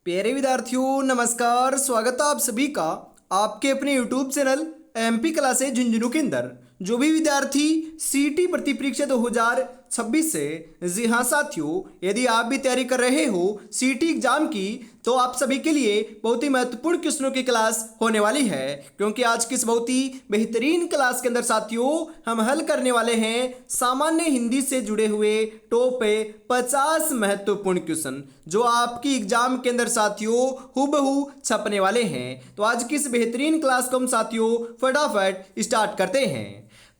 प्यारे विद्यार्थियों नमस्कार। स्वागत है आप सभी का आपके अपने YouTube channel MP classes Jhunjhunu के अंदर। जो भी विद्यार्थी सीटी भर्ती परीक्षा 2026 से, जी हाँ साथियों, यदि आप भी तैयारी कर रहे हो सीटी एग्जाम की तो आप सभी के लिए बहुत ही महत्वपूर्ण क्वेश्चनों की क्लास होने वाली है। क्योंकि आज की इस बहुत ही बेहतरीन क्लास के अंदर साथियों हम हल करने वाले हैं सामान्य हिंदी से जुड़े हुए टॉप 50 महत्वपूर्ण क्वेश्चन जो आपकी एग्जाम के अंदर साथियों हूबहू छपने वाले हैं। तो आज की इस बेहतरीन क्लास को हम साथियों फटाफट स्टार्ट करते हैं।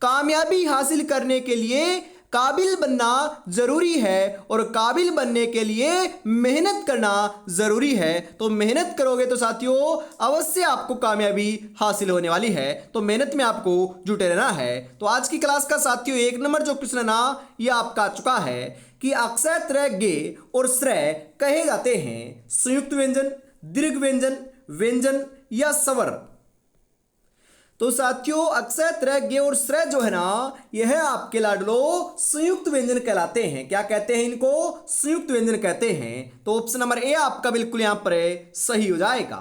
कामयाबी हासिल करने के लिए काबिल बनना जरूरी है और काबिल बनने के लिए मेहनत करना जरूरी है। तो मेहनत करोगे तो साथियों अवश्य आपको कामयाबी हासिल होने वाली है। तो मेहनत में आपको जुटे रहना है। तो आज की क्लास का साथियों 1 नंबर जो क्वेश्चन है ना, ये आपका आ चुका है कि अक्षय तरह गे और श्रेय कहे जाते हैं संयुक्त व्यंजन, दीर्घ व्यंजन, व्यंजन या स्वर। तो साथियों अक्षय तरह गे और श्रेय जो है ना, यह आपके लाडलो संयुक्त व्यंजन कहलाते हैं। क्या कहते हैं इनको? संयुक्त व्यंजन कहते हैं। तो ऑप्शन नंबर ए आपका बिल्कुल यहां पर सही हो जाएगा।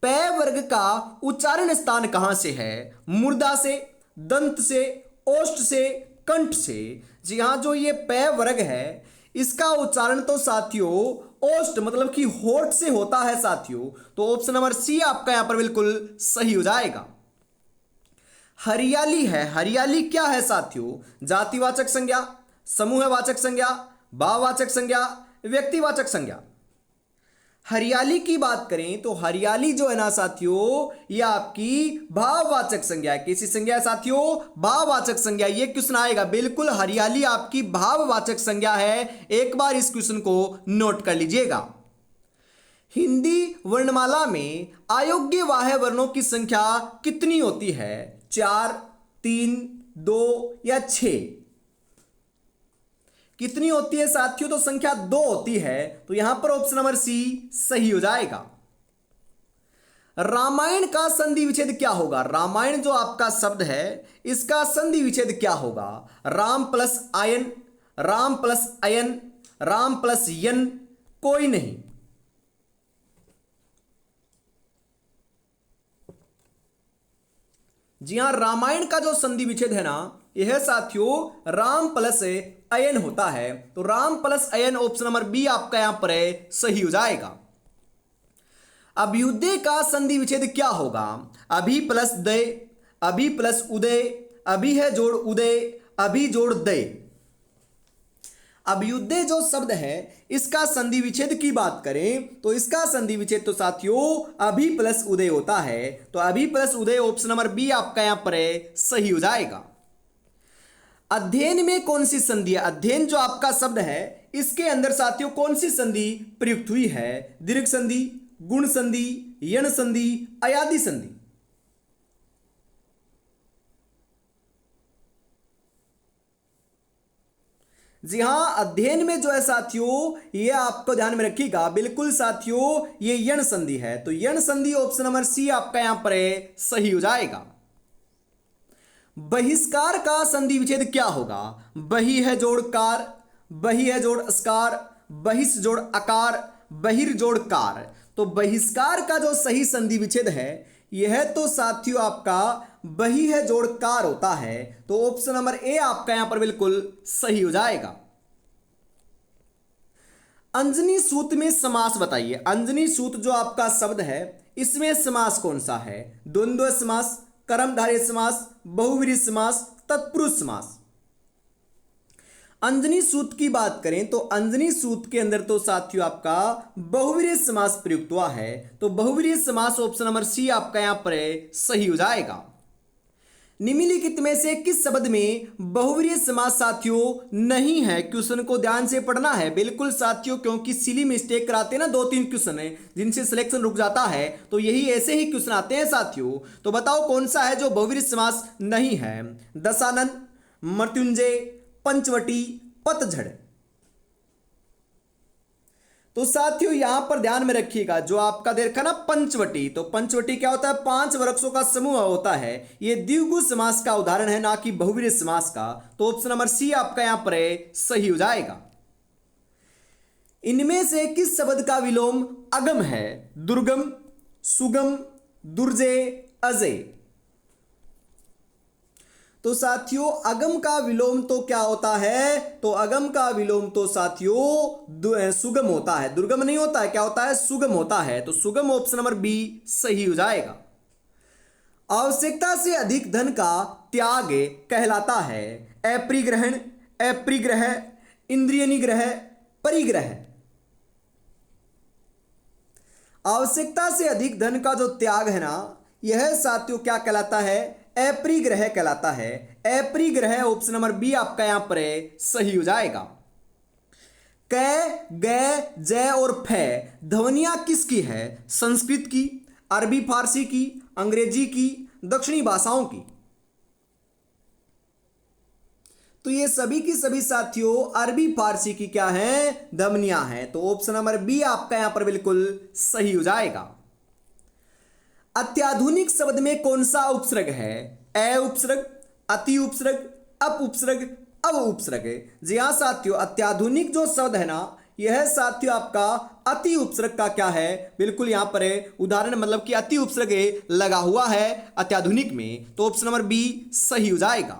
पै वर्ग का उच्चारण स्थान कहां से है? मूर्धा से, दंत से, ओष्ठ से, कंठ से। जी हां, जो ये पै वर्ग है इसका उच्चारण तो साथियों ओष्ठ मतलब कि होठ से होता है साथियों। तो ऑप्शन नंबर सी आपका यहां पर बिल्कुल सही हो जाएगा। हरियाली है, हरियाली क्या है साथियों? जातिवाचक संज्ञा, समूहवाचक संज्ञा, भाववाचक संज्ञा, व्यक्तिवाचक संज्ञा। हरियाली की बात करें तो हरियाली जो है ना साथियों, ये आपकी भाववाचक संज्ञा है। कैसी संज्ञा है साथियों? भाववाचक संज्ञा। ये क्वेश्चन आएगा बिल्कुल, हरियाली आपकी भाववाचक संज्ञा है। एक बार इस क्वेश्चन को नोट कर लीजिएगा। हिंदी वर्णमाला में अयोग्य वाह्य वर्णों की संख्या कितनी होती है? 4, 3, 2 या 6? कितनी होती है साथियों? तो संख्या 2 होती है। तो यहां पर ऑप्शन नंबर सी सही हो जाएगा। रामायण का संधि विच्छेद क्या होगा? रामायण जो आपका शब्द है इसका संधि विच्छेद क्या होगा? राम प्लस आयन, राम प्लस अयन, राम प्लस यन, कोई नहीं। जी हां, रामायण का जो संधि विच्छेद है ना, यह साथियों राम प्लस अयन होता है। तो राम प्लस अयन ऑप्शन नंबर बी आपका यहां पर सही हो जाएगा। अभ्युदय का संधि विच्छेद क्या होगा? अभि प्लस दय, अभि प्लस उदय, अभि है जोड़ उदय, अभि जोड़ दय। अभ्युदय जो शब्द है इसका संधि विच्छेद की बात करें तो इसका संधि विच्छेद तो साथियों अभि प्लस उदय होता है। तो अभि प्लस उदय ऑप्शन नंबर बी आपका यहां पर सही हो जाएगा। अध्ययन में कौन सी संधि है? अध्ययन जो आपका शब्द है इसके अंदर साथियों कौन सी संधि प्रयुक्त हुई है? दीर्घ संधि, गुण संधि, यण संधि, अयादि संधि। जी हां, अध्ययन में जो है साथियों ये आपको ध्यान में रखिएगा बिल्कुल साथियों, ये यण संधि है। तो यण संधि ऑप्शन नंबर सी आपका यहां पर सही हो जाएगा। बहिष्कार का संधि विच्छेद क्या होगा? बहि है जोड़ कार, बहि है जोड़ अस्कार, बहिष जोड़ अकार, बहिर जोड़ कार। तो बहिष्कार का जो सही संधि विच्छेद है यह तो साथियों आपका बही है जोड़ कार होता है। तो ऑप्शन नंबर ए आपका यहां पर बिल्कुल सही हो जाएगा। अंजनी सूत में समास बताइए। अंजनी सूत जो आपका शब्द है इसमें समास कौन सा है? द्वंद्व समास, कर्मधारय समास, बहुव्रीहि समास, तत्पुरुष समास। अंजनी सूत की बात करें तो अंजनी सूत के अंदर तो साथियों आपका बहुव्रीहि समास प्रयुक्त हुआ है। तो बहुव्रीहि समास ऑप्शन नंबर सी आपका यहां पर सही हो जाएगा। निम्नलिखित में से किस शब्द में बहुव्रीहि समास साथियों नहीं है? क्वेश्चन को ध्यान से पढ़ना है बिल्कुल साथियों, क्योंकि सिली मिस्टेक कराते हैं ना 2-3 क्वेश्चन है जिनसे सिलेक्शन रुक जाता है। तो यही ऐसे ही क्वेश्चन आते हैं साथियों। तो बताओ कौन सा है जो बहुव्रीहि समास नहीं है? दशानन, मृत्युंजय, पंचवटी, पतझड़। तो साथियों यहां पर ध्यान में रखिएगा जो आपका देखा ना पंचवटी, तो पंचवटी क्या होता है? 5 वृक्षों का समूह होता है। ये द्विगु समास का उदाहरण है, ना कि बहुव्रीहि समास का। तो ऑप्शन नंबर सी आपका यहां पर सही हो जाएगा। इनमें से किस शब्द का विलोम अगम है? दुर्गम, सुगम, दुर्जय, अजय। तो साथियों अगम का विलोम तो क्या होता है? तो अगम का विलोम तो साथियों सुगम होता है, दुर्गम नहीं होता है। क्या होता है? सुगम होता है। तो सुगम ऑप्शन नंबर बी सही हो जाएगा। आवश्यकता से अधिक धन का त्याग कहलाता है? अपरिग्रहण, अपरिग्रह, इंद्रिय निग्रह, परिग्रह। आवश्यकता से अधिक धन का जो त्याग है ना, यह साथियों क्या कहलाता है? अपरिग्रह कहलाता है। अपरिग्रह ऑप्शन नंबर बी आपका यहां पर सही हो जाएगा। क, ग, जय और फ ध्वनियां किसकी है? संस्कृत की, अरबी फारसी की, अंग्रेजी की, दक्षिणी भाषाओं की। तो ये सभी की सभी साथियों अरबी फारसी की क्या है? ध्वनियां हैं। तो ऑप्शन नंबर बी आपका यहां पर बिल्कुल सही हो जाएगा। अत्याधुनिक शब्द में कौन सा उपसर्ग है? अ उपसर्ग, अति उपसर्ग, अप उपसर्ग, अव उपसर्ग। जी हाँ साथियों, अत्याधुनिक जो शब्द है ना, यह साथियों आपका अति उपसर्ग का क्या है? बिल्कुल यहां पर उदाहरण मतलब कि अति उपसर्ग लगा हुआ है अत्याधुनिक में। तो ऑप्शन नंबर बी सही हो जाएगा।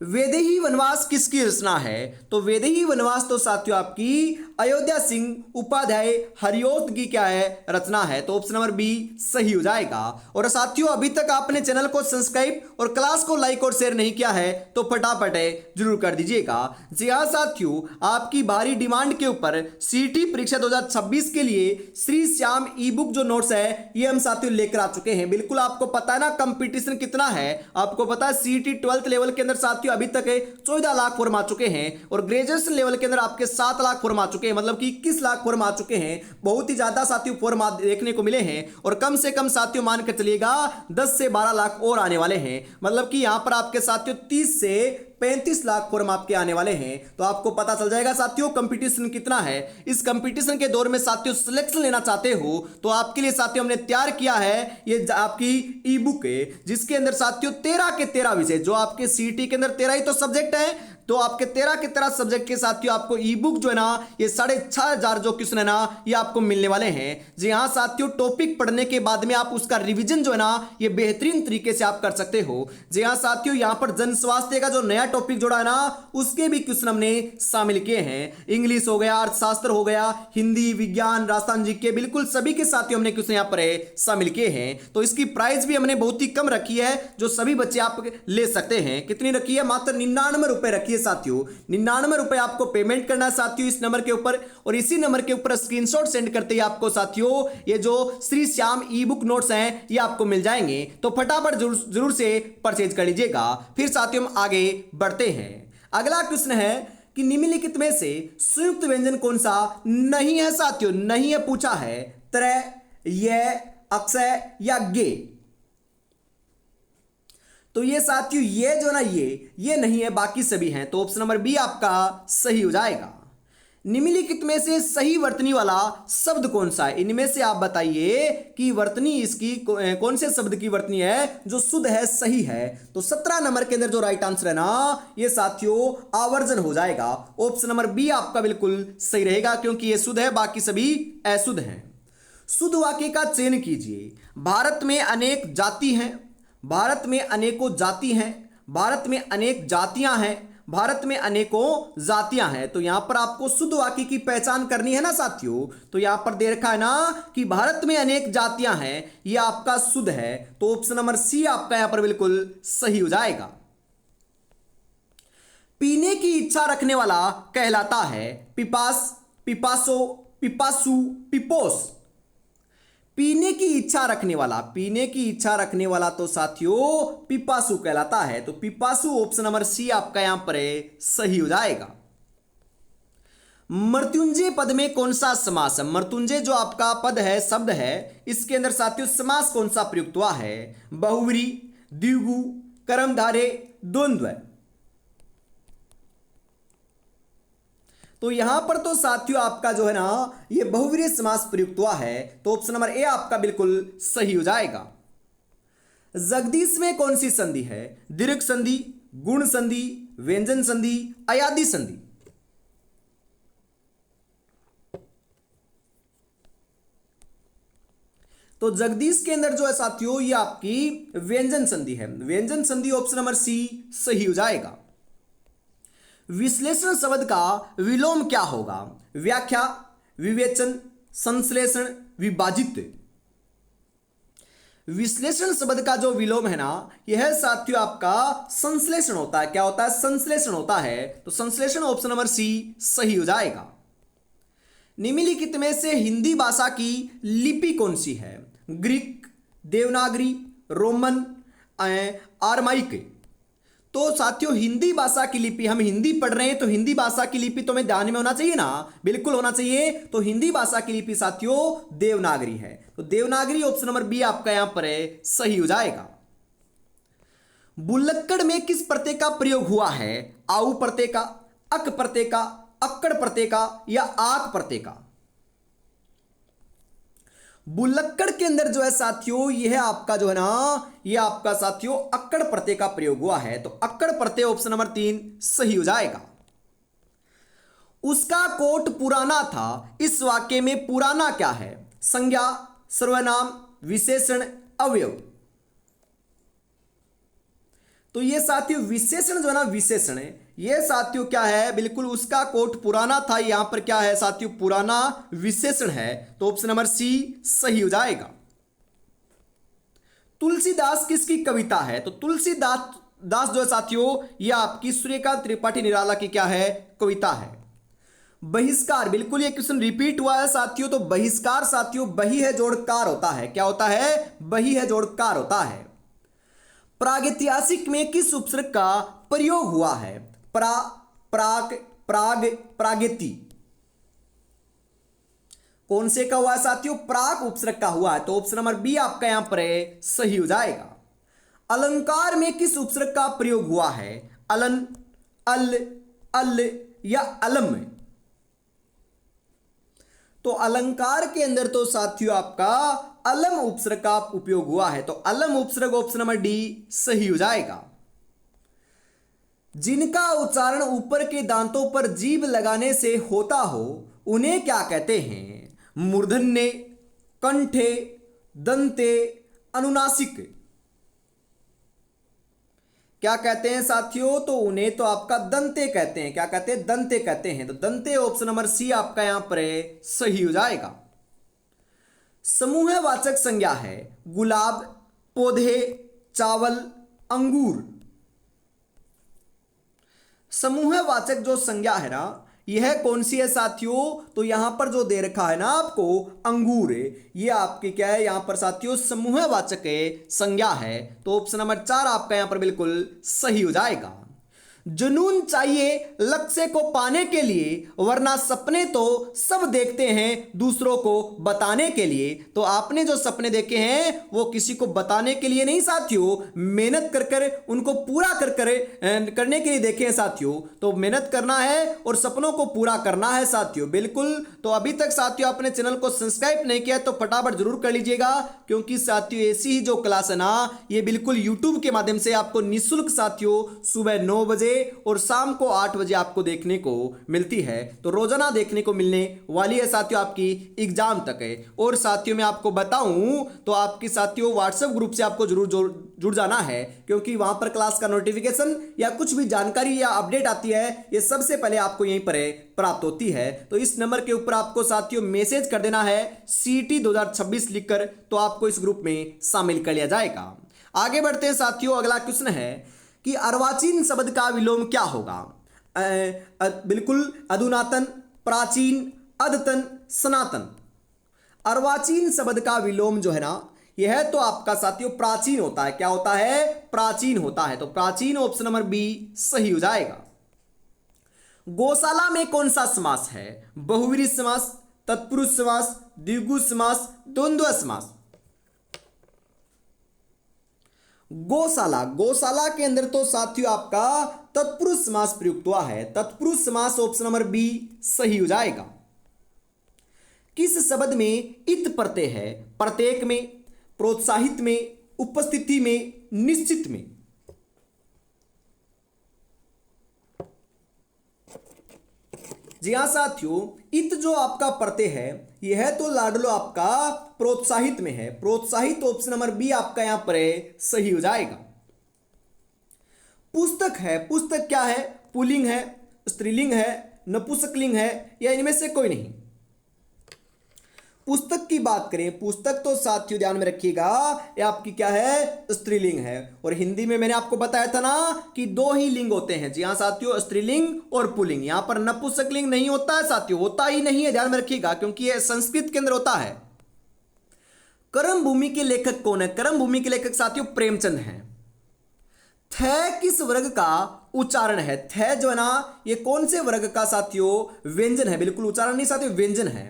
वैदेही वनवास किसकी रचना है? तो वैदेही वनवास तो साथियों आपकी अयोध्या सिंह उपाध्याय हरिओत की क्या है? रचना है। तो ऑप्शन नंबर बी सही हो जाएगा। और साथियों अभी तक आपने चैनल को सब्सक्राइब और क्लास को लाइक और शेयर नहीं किया है तो फटाफट जरूर कर दीजिएगा। जी हाँ साथियों, आपकी भारी डिमांड के ऊपर सीटी परीक्षा 2026 के लिए श्री श्याम ई बुक जो नोट्स है ये हम साथियों लेकर आ चुके हैं। बिल्कुल आपको पता है ना कंपटीशन कितना है, आपको पता है सीटी 12th लेवल के अंदर साथियों अभी तक 14 लाख फॉर्म आ चुके हैं और ग्रेजुएशन लेवल के अंदर आपके 7 लाख फॉर्म आ चुके हैं, मतलब कि 21 लाख फॉर्म आ चुके हैं। बहुत ही ज्यादा साथियों फॉर्म देखने को मिले हैं और कम से कम साथियों मान के चलिएगा 10 से 12 लाख और आने वाले हैं। मतलब कि यहां पर आपके साथियों 30 से 35 लाख फॉर्म आपके आने वाले हैं। तो आपको पता चल जाएगा साथियों कंपटीशन कितना है। इस कंपटीशन के दौर में साथियों सिलेक्शन लेना चाहते हो तो आपके लिए साथियों हमने तैयार किया है ये आपकी ई बुक है, जिसके अंदर साथियों 13 के 13 विषय, जो आपके सीटी के अंदर 13 ही तो सब्जेक्ट है, तो आपके 13 के 13 सब्जेक्ट के साथियों आपको ई बुक जो है ना ये 6,500 जो क्वेश्चन है ना ये आपको मिलने वाले हैं। जी हाँ साथियों, टॉपिक पढ़ने के बाद में आप उसका रिवीजन जो है ना ये बेहतरीन तरीके से आप कर सकते हो। जी हाँ साथियों, यहाँ पर जन स्वास्थ्य का जो नया टॉपिक जोड़ा है ना उसके भी क्वेश्चन हमने शामिल किए हैं। इंग्लिश हो गया, अर्थशास्त्र हो गया, हिंदी, विज्ञान, राजस्थान जीके, बिल्कुल सभी के साथियों हमने क्वेश्चन यहाँ पर शामिल किए हैं। तो इसकी प्राइस भी हमने बहुत ही कम रखी है, जो सभी बच्चे आप ले सकते हैं। कितनी रखी है? मात्र 99 रुपए रखी है साथियों। 99 रुपए आपको पेमेंट करना है साथियों इस नंबर के ऊपर, और इसी नंबर के ऊपर स्क्रीनशॉट सेंड करते ही आपको साथियों ये जो श्री श्याम ई बुक नोट्स हैं ये आपको मिल जाएंगे। तो फटाफट जरूर से परचेज कर लीजिएगा। फिर साथियों हम आगे बढ़ते हैं। अगला क्वेश्चन है कि निम्नलिखित में से संयुक्त व्यंजन कौन सा नहीं है? साथियों नहीं है पूछा है। त्रय, यह, अक्षय या गे। तो ये साथियों ये जो ना ये नहीं है, बाकी सभी हैं। तो ऑप्शन नंबर बी आपका सही हो जाएगा। निम्नलिखित में से सही वर्तनी वाला शब्द कौन सा है? इनमें से आप बताइए कि वर्तनी इसकी कौन से शब्द की वर्तनी है जो शुद्ध है, सही है? तो 17 नंबर के अंदर जो राइट आंसर है ना ये साथियों आवर्जन हो जाएगा। ऑप्शन नंबर बी आपका बिल्कुल सही रहेगा, क्योंकि ये शुद्ध है, बाकी सभी अशुद्ध हैं। शुद्ध वाक्य का चयन कीजिए। भारत में अनेक जाति हैं, भारत में अनेकों जाति हैं, भारत में अनेक जातियां हैं, भारत में अनेकों जातियां हैं। तो यहां पर आपको शुद्ध वाक्य की पहचान करनी है ना साथियों। तो यहां पर दे रखा है ना कि भारत में अनेक जातियां हैं, यह आपका शुद्ध है। तो ऑप्शन नंबर सी आपका यहां पर बिल्कुल सही हो जाएगा। पीने की इच्छा रखने वाला कहलाता है पिपास, पिपासो, पिपासु, पिपोस। पीने की इच्छा रखने वाला, पीने की इच्छा रखने वाला तो साथियों पिपासु कहलाता है। तो पिपासु ऑप्शन नंबर सी आपका यहां पर सही हो जाएगा। मृत्युंजय पद में कौन सा समास है? मृत्युंजय जो आपका पद है, शब्द है, इसके अंदर साथियों समास कौन सा प्रयुक्त हुआ है? बहुव्रीहि, द्विगु, कर्मधारय, द्वंद्व। तो यहां पर तो साथियों आपका जो है ना ये बहुव्रीहि समास प्रयुक्त हुआ है। तो ऑप्शन नंबर ए आपका बिल्कुल सही हो जाएगा। जगदीश में कौन सी संधि है? दीर्घ संधि, गुण संधि, व्यंजन संधि, अयादि संधि। तो जगदीश के अंदर जो है साथियों ये आपकी व्यंजन संधि है, व्यंजन संधि ऑप्शन नंबर सी सही हो जाएगा। विश्लेषण शब्द का विलोम क्या होगा? व्याख्या, विवेचन, संश्लेषण, विभाजित। विश्लेषण शब्द का जो विलोम है ना यह साथियों आपका संश्लेषण होता है। क्या होता है? संश्लेषण होता है। तो संश्लेषण ऑप्शन नंबर सी सही हो जाएगा। निम्नलिखित में से हिंदी भाषा की लिपि कौन सी है? Greek, Devanagari, Roman, Aramaic. तो साथियों हिंदी भाषा की लिपि, हम हिंदी पढ़ रहे हैं तो हिंदी भाषा की लिपि तो हमें ध्यान में होना चाहिए ना, बिल्कुल होना चाहिए। तो हिंदी भाषा की लिपि साथियों देवनागरी है। तो देवनागरी ऑप्शन नंबर बी आपका यहां पर है, सही हो जाएगा। बुल्लक्कड़ में किस प्रत्यय का प्रयोग हुआ है? आउ प्रत्यय का, अक प्रत्यय का, अक्कड़ प्रत्यय का या आक प्रत्यय का? बुल्लक्कड़ के अंदर जो है साथियों यह आपका जो है ना यह आपका साथियों अक्कड़ प्रत्यय का प्रयोग हुआ है। तो अक्कड़ प्रत्यय ऑप्शन नंबर 3 सही हो जाएगा। उसका कोट पुराना था, इस वाक्य में पुराना क्या है? संज्ञा, सर्वनाम, विशेषण, अवयव। तो ये साथियों विशेषण जो है ना विशेषण है, ये साथियों क्या है? बिल्कुल उसका कोट पुराना था, यहां पर क्या है साथियों? पुराना विशेषण है। तो ऑप्शन नंबर सी सही हो जाएगा। तुलसीदास किसकी कविता है? तो तुलसीदास जो है साथियों यह आपकी सूर्यकांत त्रिपाठी निराला की क्या है? कविता है। बहिष्कार, बिल्कुल ये क्वेश्चन रिपीट हुआ है साथियों। तो बहिष्कार साथियों बही है जोड़कार होता है। क्या होता है? बही है जोड़कार होता है। प्रागैतिहासिक में किस उपसर्ग का प्रयोग हुआ है? प्रा, प्राग, प्राग, प्रागैति। कौन से का हुआ है साथियों? प्राग उपसर्ग का हुआ है। तो ऑप्शन नंबर बी आपका यहां पर है, सही हो जाएगा। अलंकार में किस उपसर्ग का प्रयोग हुआ है? अलन, अल, अल या अलम। तो अलंकार के अंदर तो साथियों आपका अलम उपसर्ग का उपयोग हुआ है। तो अलम उपसर्ग ऑप्शन नंबर डी सही हो जाएगा। जिनका उच्चारण ऊपर के दांतों पर जीभ लगाने से होता हो उन्हें क्या कहते हैं? मूर्धन्य, कंठे, दंते, अनुनासिक। क्या कहते हैं साथियों? तो उन्हें तो आपका दंते कहते हैं। क्या कहते हैं? दंते कहते हैं। तो दंते ऑप्शन नंबर सी आपका यहां पर है, सही हो जाएगा। समूहवाचक संज्ञा है गुलाब, पौधे, चावल, अंगूर। समूहवाचक जो संज्ञा है ना यह कौन सी है साथियों? तो यहां पर जो दे रखा है ना आपको अंगूर, ये आपकी क्या है यहां पर साथियों? समूहवाचक संज्ञा है। तो ऑप्शन नंबर 4 आपका यहां पर बिल्कुल सही हो जाएगा। जुनून चाहिए लक्ष्य को पाने के लिए, वरना सपने तो सब देखते हैं दूसरों को बताने के लिए। तो आपने जो सपने देखे हैं वो किसी को बताने के लिए नहीं साथियों, मेहनत कर कर उनको पूरा कर कर करने के लिए देखे हैं साथियों। तो मेहनत करना है और सपनों को पूरा करना है साथियों, बिल्कुल। तो अभी तक साथियों आपने चैनल को सब्सक्राइब नहीं किया तो फटाफट जरूर कर लीजिएगा, क्योंकि साथियों ऐसी ही जो क्लास है ना ये बिल्कुल यूट्यूब के माध्यम से आपको निःशुल्क साथियों सुबह 9 बजे और शाम को 8 बजे आपको देखने को मिलती है। तो रोजाना देखने को मिलने वाली है साथियों आपकी एग्जाम तक है। और साथियों मैं आपको बताऊं तो आपकी साथियों व्हाट्सएप ग्रुप से आपको जरूर जुड़ जाना है, क्योंकि वहां पर क्लास का नोटिफिकेशन या कुछ भी जानकारी या अपडेट आती है ये सबसे पहले आपको यहीं पर प्राप्त होती है। तो इस नंबर के ऊपर आपको साथियों मैसेज कर देना है CET 2026 लिखकर, तो आपको इस ग्रुप में शामिल कर लिया जाएगा। आगे बढ़ते हैं साथियों, अगला क्वेश्चन है कि अर्वाचीन शब्द का विलोम क्या होगा? बिल्कुल अधुनातन, प्राचीन, अद्यतन, सनातन। अर्वाचीन शब्द का विलोम जो है ना यह तो आपका साथियों प्राचीन होता है। क्या होता है? प्राचीन होता है। तो प्राचीन ऑप्शन नंबर बी सही हो जाएगा। गौशाला में कौन सा समास है? बहुव्रीहि समास, तत्पुरुष समास, द्विगु समास, द्वंद्व समास। गौशाला, गौशाला के अंदर तो साथियों आपका तत्पुरुष समास प्रयुक्त हुआ है। तत्पुरुष समास ऑप्शन नंबर बी सही हो जाएगा। किस शब्द में इत प्रत्यय है? प्रत्येक में, प्रोत्साहित में, उपस्थिति में, निश्चित में। जी हाँ साथियों, इत जो आपका प्रत्यय है यह तो लाडलो आपका प्रोत्साहित में है, प्रोत्साहित ऑप्शन नंबर बी आपका यहां पर सही हो जाएगा। पुस्तक है, पुस्तक क्या है, पुल्लिंग है, स्त्रीलिंग है, नपुंसकलिंग है, या इनमें से कोई नहीं। पुस्तक की बात करें, पुस्तक तो साथियों ध्यान में रखिएगा ये आपकी क्या है, स्त्रीलिंग है। और हिंदी में मैंने आपको बताया था ना कि दो ही लिंग होते हैं। जी हाँ साथियों, स्त्रीलिंग और पुल्लिंग। यहां पर नपुंसकलिंग नहीं होता है साथियों, होता ही नहीं है, ध्यान में रखिएगा, क्योंकि यह संस्कृत के अंदर होता है। कर्म भूमि के लेखक कौन है? कर्म भूमि के लेखक साथियों प्रेमचंद हैं। थ किस वर्ग का उच्चारण है? थ जो है ना ये कौन से वर्ग का साथियों व्यंजन है? बिल्कुल उच्चारण नहीं साथियों, व्यंजन है।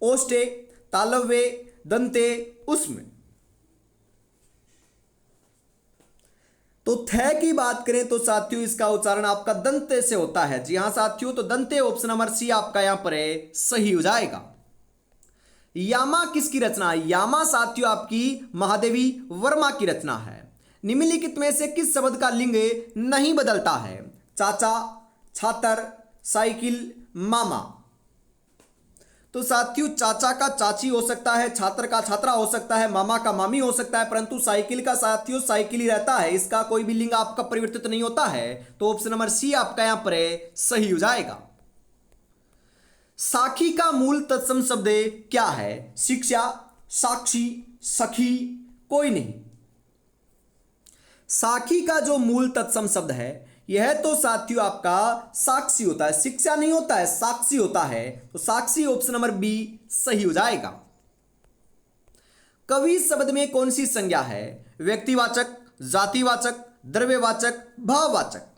ओष्टे, तालव्य, दंते, उसमें। तो थ की बात करें तो साथियों इसका उच्चारण आपका दंते से होता है। जी हां साथियों, तो दंते ऑप्शन नंबर सी आपका यहां पर सही हो जाएगा। यामा किसकी रचना है? यामा साथियों आपकी महादेवी वर्मा की रचना है। निम्नलिखित में से किस शब्द का लिंग नहीं बदलता है? चाचा, छात्र, साइकिल, मामा। तो साथियों चाचा का चाची हो सकता है, छात्र का छात्रा हो सकता है, मामा का मामी हो सकता है, परंतु साइकिल का साथियों साइकिल ही रहता है, इसका कोई भी लिंग आपका परिवर्तित नहीं होता है। तो ऑप्शन नंबर सी आपका यहां पर सही हो जाएगा। साखी का मूल तत्सम शब्द क्या है? शिक्षा, साक्षी, सखी, कोई नहीं। साखी का जो मूल तत्सम शब्द है यह तो साथियों आपका साक्षी होता है, शिक्षा नहीं होता है, साक्षी होता है। तो साक्षी ऑप्शन नंबर बी सही हो जाएगा। कवि शब्द में कौन सी संज्ञा है? व्यक्तिवाचक, जातिवाचक, द्रव्यवाचक, भाववाचक।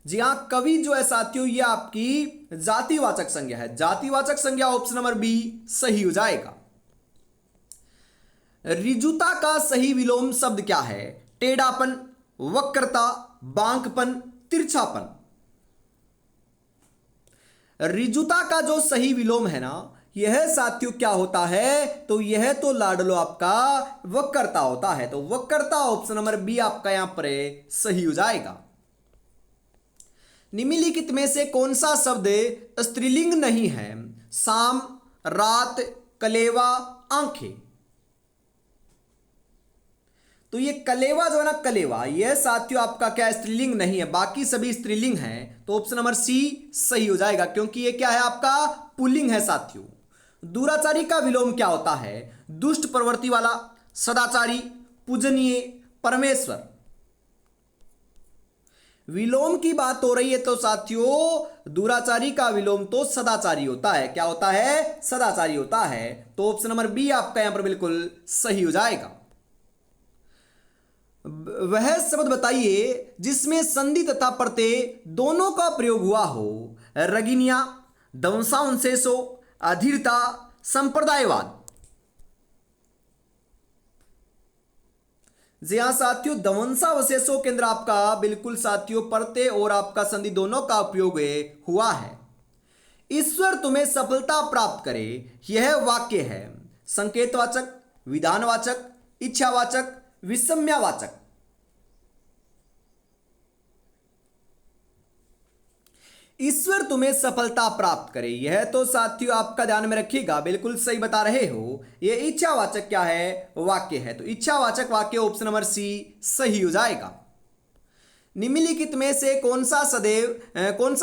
जी हां, कवि जो है साथियों ये आपकी जातिवाचक संज्ञा है। जातिवाचक संज्ञा ऑप्शन नंबर बी सही हो जाएगा। ऋजुता का सही विलोम शब्द क्या है? टेढ़ापन, वक्रता, बांकपन, तिरछापन। ऋजुता का जो सही विलोम है ना यह साथियों क्या होता है? तो यह तो लाडलो आपका वक्रता होता है। तो वक्रता ऑप्शन नंबर बी आपका यहां पर सही हो जाएगा। निम्नलिखित में से कौन सा शब्द स्त्रीलिंग नहीं है? शाम, रात, कलेवा, आंखें। तो ये कलेवा जो है ना, कलेवा यह साथियों आपका क्या स्त्रीलिंग नहीं है, बाकी सभी स्त्रीलिंग हैं। तो ऑप्शन नंबर सी सही हो जाएगा, क्योंकि ये क्या है आपका पुल्लिंग है साथियों। दुराचारी का विलोम क्या होता है? दुष्ट प्रवृत्ति वाला, सदाचारी, पूजनीय, परमेश्वर। विलोम की बात हो रही है तो साथियों दुराचारी का विलोम तो सदाचारी होता है। क्या होता है? सदाचारी होता है। तो ऑप्शन नंबर बी आपका यहां पर बिल्कुल सही हो जाएगा। वह शब्द बताइए जिसमें संधि तथा प्रत्यय दोनों का प्रयोग हुआ हो। रगिनिया, दंशावशेषो, अधीरता, संप्रदायवाद। जी हाँ साथियों, दंशावशेषों के अंदर आपका बिल्कुल साथियों प्रत्यय और आपका संधि दोनों का उपयोग हुआ है। ईश्वर तुम्हें सफलता प्राप्त करे यह वाक्य है संकेतवाचक, विधानवाचक, इच्छावाचक, विषम्यवाचक। ईश्वर तुम्हें सफलता प्राप्त करे यह तो साथियों आपका ध्यान में रखिएगा, बिल्कुल सही बता रहे हो। यह इच्छावाचक क्या है? वाक्य है। तो इच्छावाचक वाक्य ऑप्शन नंबर सी सही हो जाएगा। निम्नलिखित में से कौन सा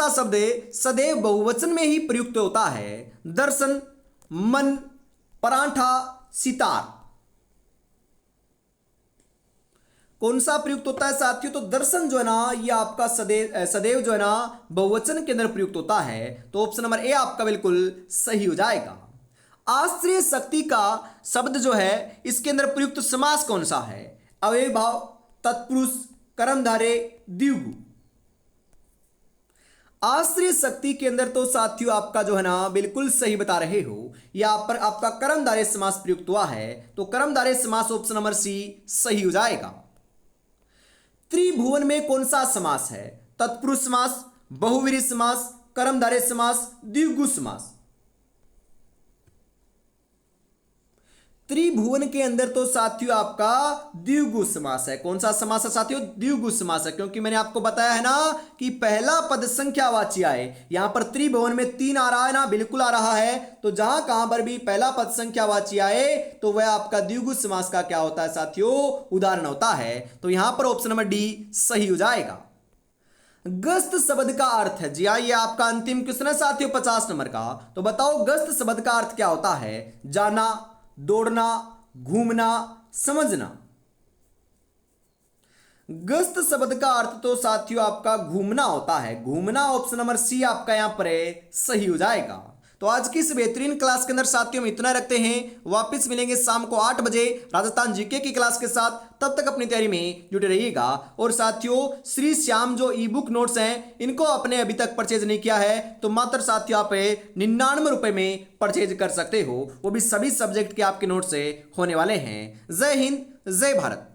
शब्द सदैव बहुवचन में ही प्रयुक्त होता है? दर्शन, मन, परांठा, सितार। कौन सा प्रयुक्त होता है साथियों? तो दर्शन जो है ना ये आपका सदैव जो है ना बहुवचन के अंदर प्रयुक्त होता है। तो ऑप्शन नंबर ए आपका बिल्कुल सही हो जाएगा। आश्रय शक्ति का शब्द जो है इसके अंदर प्रयुक्त समास कौन सा है? अव्ययभाव, तत्पुरुष, कर्मधारय, द्विगु। आश्रय शक्ति के अंदर तो साथियों आपका जो है ना बिल्कुल सही बता रहे हो, यहां पर आपका कर्मधारय समास प्रयुक्त हुआ है। तो कर्मधारय समास ऑप्शन नंबर सी सही हो जाएगा। त्रिभुवन में कौन सा समास है? तत्पुरुष समास, बहुव्रीहि समास, कर्मधारय समास, द्विगु समास। त्रिभुवन के अंदर तो साथियों आपका द्विगु समास है। कौन सा समास है साथियों? द्विगु समास है, क्योंकि मैंने आपको बताया है ना कि पहला पद संख्यावाची आए। यहां पर त्रिभुवन में 3 आ रहा है ना, बिल्कुल आ रहा है। तो जहां कहां पर भी पहला पद संख्यावाची आए तो वह आपका द्विगु समास का क्या होता है साथियों? उदाहरण होता है। तो यहां पर ऑप्शन नंबर डी सही हो जाएगा। गस्त शब्द का अर्थ है जी। ये आपका अंतिम क्वेश्चन है साथियों 50 नंबर का। तो बताओ गस्त शब्द का अर्थ क्या होता है? जाना, दौड़ना, घूमना, समझना। गस्त शब्द का अर्थ तो साथियों आपका घूमना होता है। घूमना ऑप्शन नंबर सी आपका यहां पर सही हो जाएगा। तो आज की इस बेहतरीन क्लास के अंदर साथियों हम इतना रखते हैं। वापस मिलेंगे शाम को 8 बजे राजस्थान जीके की क्लास के साथ। तब तक अपनी तैयारी में जुटे रहिएगा। और साथियों श्री श्याम जो ई बुक नोट्स हैं इनको आपने अभी तक परचेज नहीं किया है तो मात्र साथियों आप 99 रुपए में परचेज कर सकते हो। वो भी सभी सब्जेक्ट के आपके नोट्स से होने वाले हैं। जय हिंद, जय भारत।